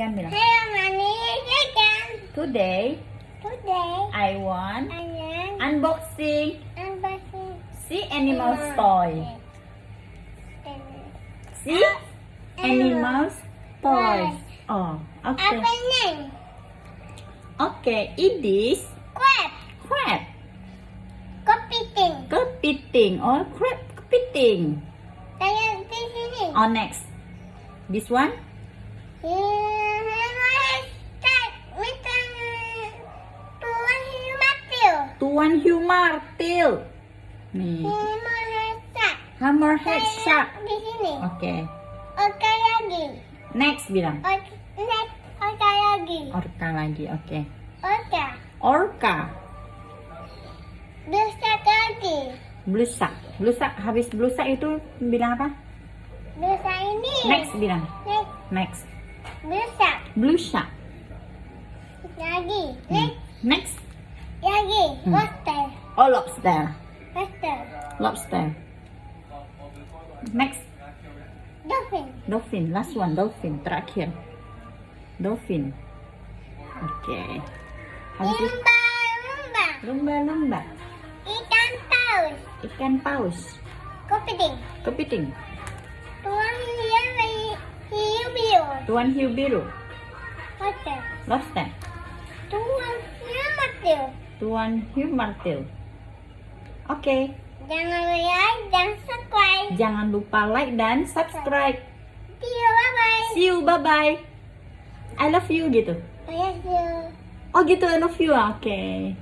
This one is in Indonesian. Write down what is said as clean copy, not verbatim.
Kan bilang. Hello, Mami. Reygan. Today I want unboxing see animals toy. See animals toys. Oh, okay. Apa ini? Okay, it is Crab. crab. Kepiting. Kepiting or crab kepiting. Kayak di sini. Oh, next. This one? Tuan hiu martil. Nih. Hammerhead shark. Di sini. Oke. Oke lagi. Next bilang. Oke lagi. Orca lagi. Oke. Oke. Orca. Blusak lagi. Blusak. Blusak. Habis blusak itu bilang apa? Blusak ini. Next bilang. Next. Next. Blusak. Blusak. Lagi. Next. Lagi. Lobster. Oh, lobster. Lobster. Lobster. Next. Dolphin. Dolphin. Last one. Dolphin. Terakhir. Dolphin. Oke. Habis itu Lumba. lumba-lumba. Ikan paus. Ikan paus. Kepiting. Kepiting. Tuan hiu biru. Tuan hiu biru. Lobster. Lobster. Tuan hiu martil. Tuan hiu martil. Oke. Jangan like dan subscribe. Jangan lupa like dan subscribe. See you, bye-bye. See you. Bye-bye. I love you gitu. I love you. Oh gitu, I love you. Oke.